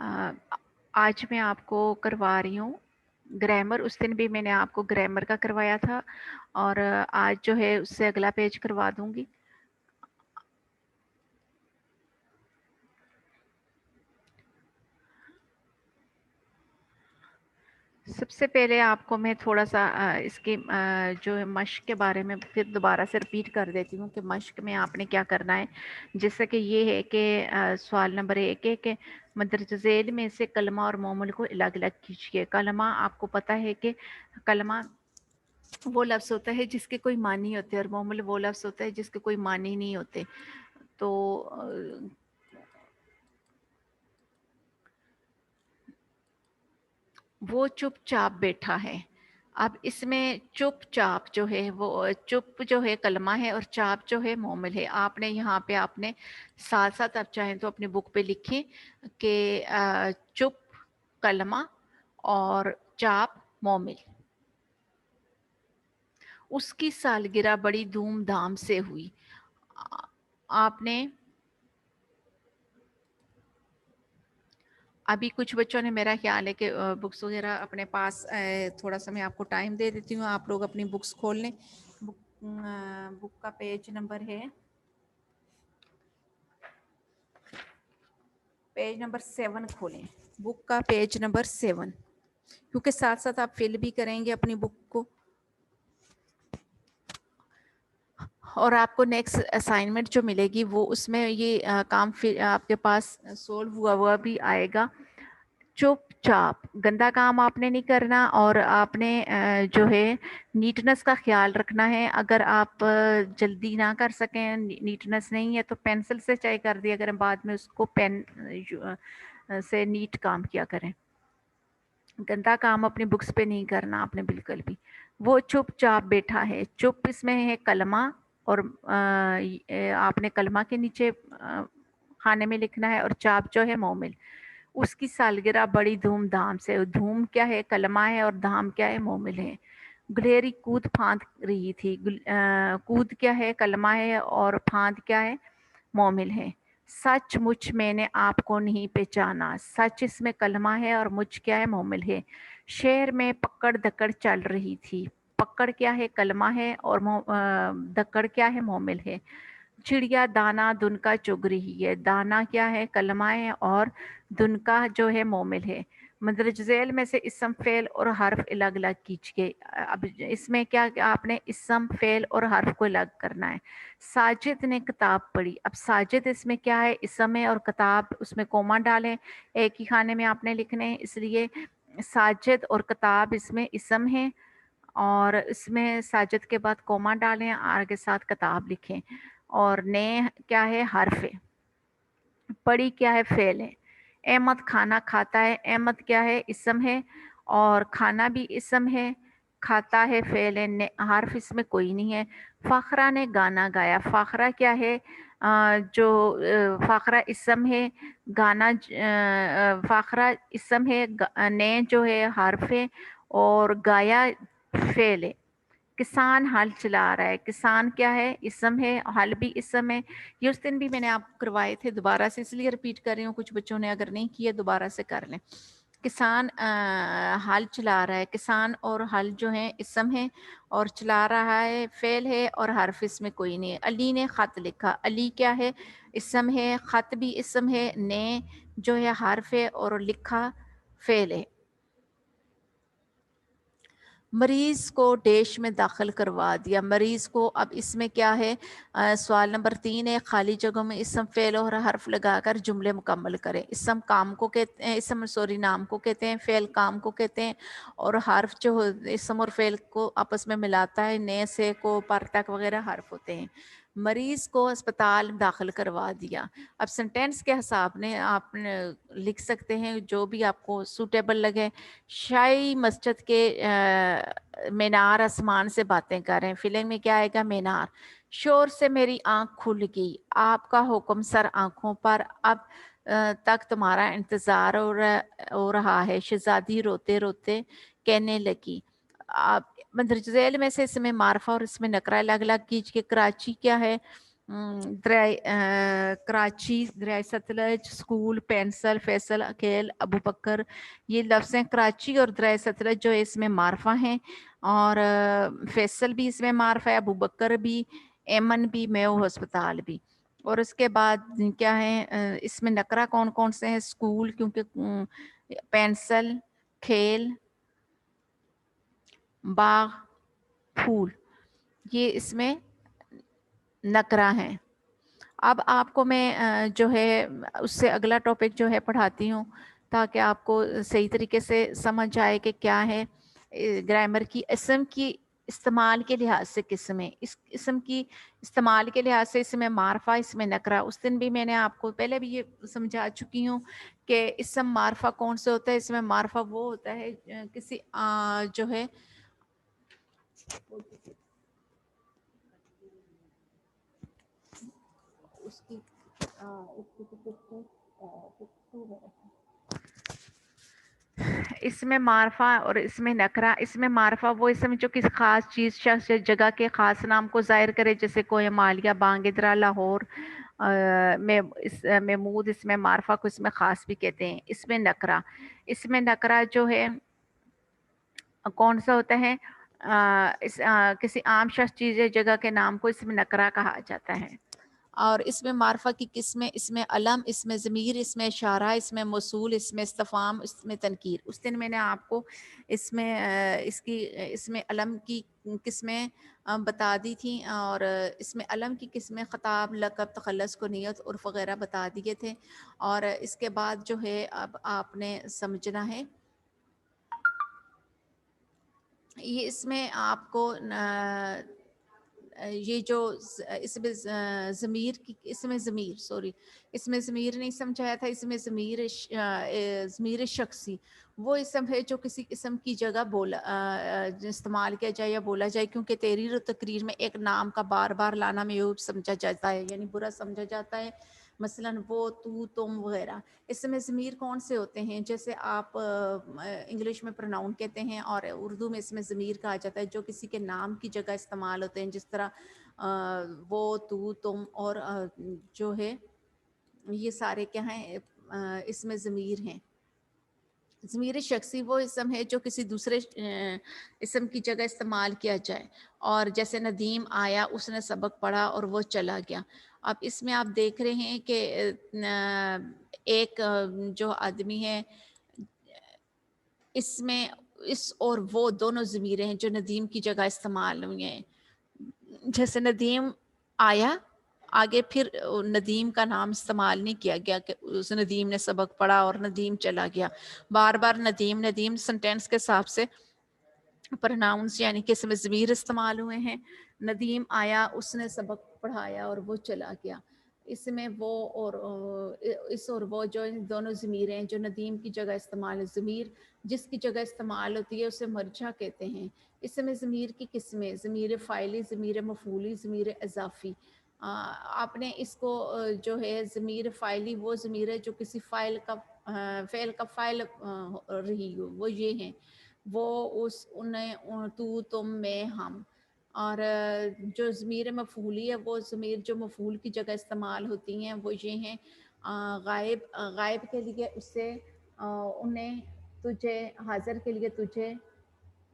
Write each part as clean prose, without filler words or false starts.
अ, आज मैं आपको करवा रही हूँ ग्रामर। उस दिन भी मैंने आपको ग्रामर का करवाया था और आज जो है उससे अगला पेज करवा दूंगी। सबसे पहले आपको मैं थोड़ा सा इसकी जो है मश्क के बारे में फिर दोबारा से रिपीट कर देती हूँ कि मश्क में आपने क्या करना है। जैसे कि ये है कि सवाल नंबर 1 है कि मदरज झैल में से कलमा और मोमुल को अलग अलग कीजिए। कलमा आपको पता है कि कलमा वो लफ्ज़ होता है जिसके कोई मानी होते और मोमुल वो लफ्ज़ होता है जिसके कोई मानी नहीं होते। तो वो चुपचाप बैठा है। अब इसमें चुपचाप जो है वो चुप जो है कलमा है और चाप जो है मोमिल है। आपने यहाँ पे आपने साथ साथ आप चाहें तो अपनी बुक पे लिखें कि चुप कलमा और चाप मोमिल। उसकी सालगिरह बड़ी धूमधाम से हुई। आ- आपने अभी कुछ बच्चों ने, मेरा ख्याल है कि बुक्स वगैरह अपने पास, थोड़ा सा मैं आपको टाइम दे देती हूँ, आप लोग अपनी बुक्स खोल लें। बुक का पेज नंबर है पेज नंबर 7 खोलें। बुक का पेज नंबर 7, क्योंकि साथ साथ आप फिल भी करेंगे अपनी बुक को और आपको नेक्स्ट असाइनमेंट जो मिलेगी वो उसमें ये काम फिर आपके पास सोल्व हुआ हुआ भी आएगा। चुपचाप, गंदा काम आपने नहीं करना और आपने जो है नीटनेस का ख्याल रखना है। अगर आप जल्दी ना कर सकें, नीटनेस नहीं है तो पेंसिल से चाहे कर दिया करें, बाद में उसको पेन से नीट काम किया करें। गंदा काम अपनी बुक्स पे नहीं करना आपने बिल्कुल भी। वो चुपचाप बैठा है। चुप इसमें है कलमा और आपने कलमा के नीचे खाने में लिखना है और चाप जो है मोमिल। उसकी सालगिरह बड़ी धूमधाम से, धूम क्या है कलमा है और धाम क्या है मोमिल है। गुलेरी कूद फांद रही थी। कूद क्या है कलमा है और फांद क्या है मोमिल है। सचमुच मैंने आपको नहीं पहचाना। सच इसमें कलमा है और मुझ क्या है मोमिल है। शहर में पकड़ दकड़ चल रही थी। पकड़ क्या है कलमा है और दकड़ क्या है मोमिल है। चिड़िया दाना दुनका चुग रही है। दाना क्या है कलमा है और दुनका जो है मोमिल है। मदरज झैल में से इसम फेल और हर्फ अलग अलग कीजिए। अब इसमें क्या आपने इसम फेल और हर्फ को अलग करना है। साजिद ने किताब पढ़ी। अब साजिद इसमें क्या है इसम है और किताब उसमें कोमा डालें, एक ही खाने में आपने लिखने हैं, इसलिए साजिद और किताब इसमें इसम है और इसमें साजिद के बाद कोमा डालें, आगे साथ किताब लिखें। और ने क्या है हर्फ है। पढ़ी क्या है फेल है। अहमद खाना खाता है। अहमद क्या है इसम है और खाना भी इसम है। खाता है फेल है। हर्फ इसमें कोई नहीं है। फाखरा ने गाना गाया। फाखरा क्या है फाखरा इसम है। गाना फाखरा इसम है। ने जो है हर्फ है और गाया फेल है। किसान हल चला रहा है। किसान क्या है इसम है, हल भी इसम है। ये उस दिन भी मैंने आपको करवाए थे, दोबारा से इसलिए रिपीट कर रही हूँ, कुछ बच्चों ने अगर नहीं किया दोबारा से कर लें। किसान हल चला रहा है। किसान और हल जो है इसम है और चला रहा है फेल है और हर्फ इसमें कोई नहीं है। अली ने खत लिखा। अली क्या है इसम है, खत भी इसम है, ने जो है हर्फ है और लिखा फेल है। मरीज को डैश में दाखिल करवा दिया। मरीज को, अब इसमें क्या है सवाल नंबर 3 है, खाली जगहों में इसम फेल और हर्फ लगाकर जुमले मुकम्मल करें। इसम काम को कहते हैं, इसम सॉरी नाम को कहते हैं, फेल काम को कहते हैं और हर्फ जो इसम और फेल को आपस में मिलाता है, ने से को पर तक वगैरह हर्फ होते हैं। मरीज को अस्पताल में दाखिल करवा दिया। अब सेंटेंस के हिसाब ने आप लिख सकते हैं जो भी आपको सूटेबल लगे। शाही मस्जिद के मीनार आसमान से बातें कर रहे हैं। फीलिंग में क्या आएगा मीनार। शोर से मेरी आंख खुल गई। आपका हुक्म सर आंखों पर, अब तक तुम्हारा इंतजार हो रहा है। शहजादी रोते रोते कहने लगी। आप मदरज झैल में से इसमें मारफा और इसमें नकरा अलग अलग कीजिए। कराची क्या है कराची, दरिया सतलज, स्कूल, पेंसिल, फैसल, अकेल, अबू बकर, ये लफ्ज़ हैं। कराची और दरिया सतलज जो है इसमें मारफा हैं, और फैसल भी इसमें मारफा है, अबू बकर भी, एमन भी, मेयो हस्पताल भी। और उसके बाद क्या है, इसमें नकरा कौन कौन से हैं? स्कूल, क्योंकि पेंसिल, खेल, बाग, फूल, ये इसमें नकरा हैं। अब आपको मैं जो है उससे अगला टॉपिक जो है पढ़ाती हूँ, ताकि आपको सही तरीके से समझ आए कि क्या है ग्रामर की इसम की इस्तेमाल के लिहाज से किस्में। इस किस्म की इस्तेमाल के लिहाज से इसमें मारफा, इसमें नकरा। उस दिन भी मैंने आपको पहले भी ये समझा चुकी हूँ कि इसम मारफा कौन से होता है। इसमें मारफा वो होता है किसी जो है उसकी इसमें मारफा और इसमें नकरा। इसमें मारफा वो इसमें जो किसी खास चीज़, शख्स या जगह के खास नाम को ज़ाहिर करे, जैसे कोई मालिया, बांगिद्रा, लाहौर, में महमूद। इसमें मारफा को इसमें ख़ास भी कहते हैं। इसमें नकरा, इसमें नकरा जो है कौन सा होता है? किसी आम शख्स, चीज़ या जगह के नाम को इसमें नकरा कहा जाता है। और इसमें मारफा की किस्में, इसमें अलम, इसमें ज़मीर, इसमें इशारा, इसमें मौसूल, इसमें इस्तफ़ाम, इसमें तनकीर। उस दिन मैंने आपको इसमें इसमें अलम की किस्में बता दी थी, और इसमें अलम की किस्में ख़ताब, लक़ब, तख़ल्लुस, कुनियत, उर्फ़ वग़ैरह बता दिए थे। और इसके बाद जो है अब आपने समझना है, ये इसमें आपको ये जो इसमें ज़मीर की, इसमें ज़मीर, सॉरी, इसमें ज़मीर नहीं समझाया था। इसमें ज़मीर ज़मीर शख्सी वो इसम है जो किसी किस्म की जगह बोला इस्तेमाल किया जाए या बोला जाए, क्योंकि तहरीर और तकरीर में एक नाम का बार बार लाना में समझा जाता है, यानी बुरा समझा जाता है। मसलन वो, तू, तुम वगैरह। इसमें ज़मीर कौन से होते हैं? जैसे आप इंग्लिश में प्रोनाउन कहते हैं, और उर्दू में इसमें ज़मीर कहा जाता है, जो किसी के नाम की जगह इस्तेमाल होते हैं। जिस तरह वो, तू, तुम, और जो है ये सारे क्या हैं, इसमें ज़मीर हैं। ज़मीर शख्सी वो इसम है जो किसी दूसरे इसम की जगह इस्तेमाल किया जाए। और जैसे नदीम आया, उसने सबक पढ़ा और वो चला गया। अब इसमें आप देख रहे हैं कि एक जो आदमी है, इसमें इस और वो दोनों ज़मीरें हैं जो नदीम की जगह इस्तेमाल हुई हैं। जैसे नदीम आया, आगे फिर नदीम का नाम इस्तेमाल नहीं किया गया कि उस नदीम ने सबक पढ़ा और नदीम चला गया। बार बार नदीम नदीम सेंटेंस के हिसाब से प्रोनाउंस, यानी कि इसमें ज़मीर इस्तेमाल हुए हैं। नदीम आया, उसने सबक पढ़ाया और वो चला गया। इसमें वो और इस और वो जो इन दोनों ज़मीरें हैं जो नदीम की जगह इस्तेमाल है। ज़मीर जिसकी जगह इस्तेमाल होती है उसे मरजा कहते हैं। इसमें ज़मीर की किस्में, ज़मीर फ़ाइली, ज़मीर मफ़ूली, ज़मीर इज़ाफ़ी। आपने इसको जो है ज़मीर फ़ाइली वो ज़मीर है जो किसी फ़ाइल का फ़ेल का फ़ाइल रही हो, वो ये हैं। वो, उस, उन्हें, तू, तुम, मैं, हम। और जो ज़मीर मफ़ूली है वो ज़मीर जो मफ़ूल की जगह इस्तेमाल होती हैं वो ये हैं। गायब, गायब के लिए उससे, उन्हें, तुझे, हाज़िर के लिए तुझे,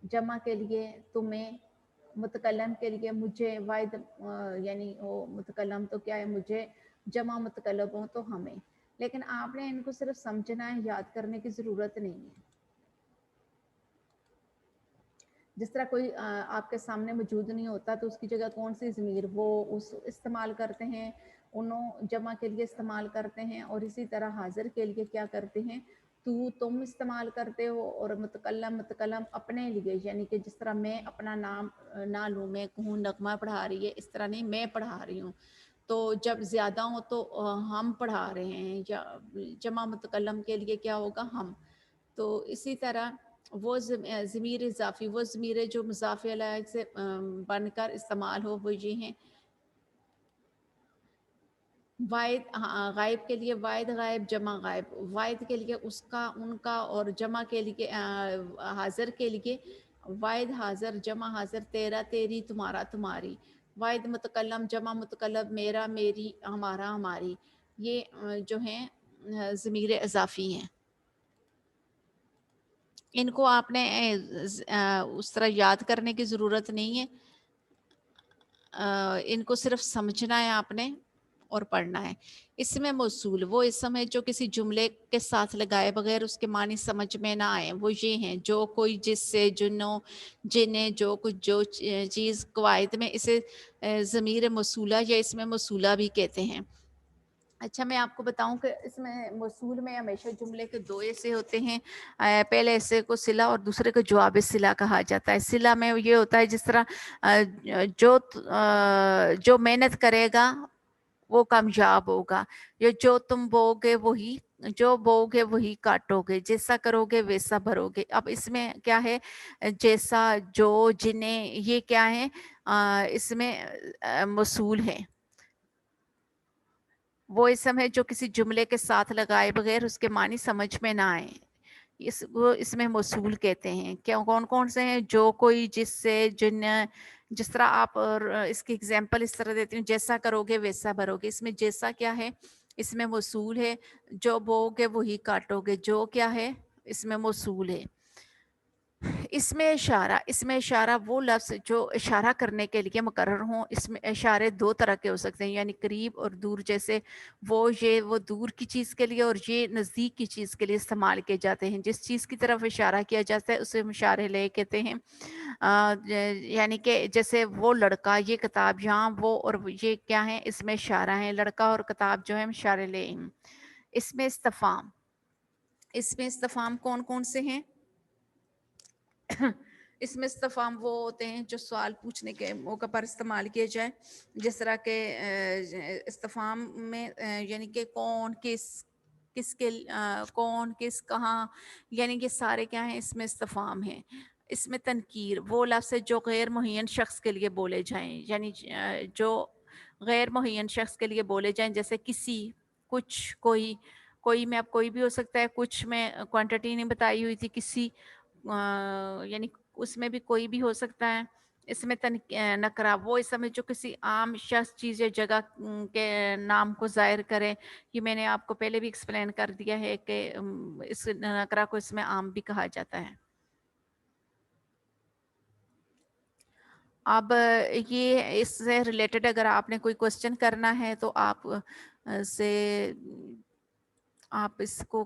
जमा के लिए तुम्हें, मुतकल्लम के लिए मुझे, वाहिद यानी वो मुतकल्लम तो क्या है, मुझे, जमा मुतकल्लम हो तो हमें। लेकिन आपने इनको सिर्फ समझना है, याद करने की ज़रूरत नहीं है। जिस तरह कोई आपके सामने मौजूद नहीं होता तो उसकी जगह कौन सी ज़मीर, वो, उस इस्तेमाल करते हैं। उन्हों, जमा के लिए इस्तेमाल करते हैं। और इसी तरह हाज़िर के लिए क्या करते हैं, तू, तुम इस्तेमाल करते हो। और मुतकल्लम, मुतकल्लम अपने लिए, यानी कि जिस तरह मैं अपना नाम ना लूँ, मैं कहूँ नगमा पढ़ा रही है, इस तरह नहीं, मैं पढ़ा रही हूँ। तो जब ज़्यादा हो तो हम पढ़ा रहे हैं, या जमा मुतकल्लम के लिए क्या होगा, हम। तो इसी तरह वो ज़मीर इज़ाफ़ी वो ज़मीर है जो मुज़ाफ़ अलैह से बनकर इस्तेमाल हो, वो ये हैं। वाहिद, हाँ, गायब के लिए वाहिद, गायब, जमा, गायब। वाहिद के लिए उसका, उनका, और जमा के लिए हाज़िर के लिए वाहिद, हाज़िर, जमा, हाज़िर, तेरा, तेरी, तुम्हारा, तुम्हारी। واحد متکلم، جمع متکلم، میرا، میری، ہمارا، ہماری، یہ جو ہیں ضمیر اضافی ہیں. ان کو آپ نے اس طرح یاد کرنے کی ضرورت نہیں ہے، ان کو صرف سمجھنا ہے آپ نے اور پڑھنا ہے. اس میں موصول وہ اسم ہے جو کسی جملے کے ساتھ لگائے بغیر اس کے معنی سمجھ میں نہ آئے. وہ یہ ہیں: جو، کوئی، جس سے، جنوں، جنہیں، جو کچھ، جو چیز. قواعد میں اسے ضمیر موصولہ یا اسم موصولہ بھی کہتے ہیں. اچھا، میں آپ کو بتاؤں کہ اس میں موصول میں ہمیشہ جملے کے دو حصے ہوتے ہیں. پہلے حصے کو صلہ اور دوسرے کو جواب صلہ کہا جاتا ہے. صلہ میں یہ ہوتا ہے جس طرح جو محنت کرے گا وہ کامیاب ہوگا، یا جو تم بوگے وہی، جو بوگے وہی کاٹو گے، جیسا کرو گے ویسا بھرو گے. اب اس میں کیا ہے؟ جیسا، جو، جنہیں، یہ کیا ہے؟ اس میں موصول ہے. وہ اسم ہے جو کسی جملے کے ساتھ لگائے بغیر اس کے معنی سمجھ میں نہ آئے، وہ اس میں موصول کہتے ہیں. کون کون سے ہیں؟ جو، کوئی، جس سے، جن. جس طرح آپ اس کی اگزامپل اس طرح دیتی ہوں: جیسا کرو گے ویسا بھرو گے. اس میں جیسا کیا ہے؟ اس میں موصول ہے. جو بو گے وہی کاٹو گے، جو کیا ہے؟ اس میں موصول ہے. اس میں اشارہ، اس میں اشارہ وہ لفظ جو اشارہ کرنے کے لیے مقرر ہوں. اس میں اشارے دو طرح کے ہو سکتے ہیں، یعنی قریب اور دور. جیسے وہ دور کی چیز کے لیے اور یہ نزدیک کی چیز کے لیے استعمال کیے جاتے ہیں. جس چیز کی طرف اشارہ کیا جاتا ہے اسے مشارہ لے کہتے ہیں. یعنی کہ جیسے وہ لڑکا، یہ کتاب، یہاں وہ اور یہ کیا ہے؟ اس میں اشارہ ہے. لڑکا اور کتاب جو ہے مشارہ لے ہیں. اس میں استفہام، اس میں استفہام کون کون سے ہیں؟ اس میں استفہام وہ ہوتے ہیں جو سوال پوچھنے کے موقع پر استعمال کیے جائے. جس طرح کے استفہام میں یعنی کہ کون، کس کے، کون، کس، کہاں، یعنی کہ سارے کیا ہیں؟ اس میں استفہام ہیں. اس میں تنکیر وہ لفظ ہے جو غیر معین شخص کے لیے بولے جائیں، یعنی جو غیر معین شخص کے لیے بولے جائیں. جیسے کسی، کچھ، کوئی. کوئی میں اب کوئی بھی ہو سکتا ہے. کچھ میں کوانٹٹی نہیں بتائی ہوئی تھی. کسی یعنی اس میں بھی کوئی بھی ہو سکتا ہے. اس میں نکرہ وہ اسم ہے جو کسی عام شخص، چیز یا جگہ کے نام کو ظاہر کرے. یہ میں نے آپ کو پہلے بھی ایکسپلین کر دیا ہے کہ اس نکرہ کو اس میں عام بھی کہا جاتا ہے. اب یہ اس سے ریلیٹڈ اگر آپ نے کوئی کوشچن کرنا ہے تو آپ سے آپ اس کو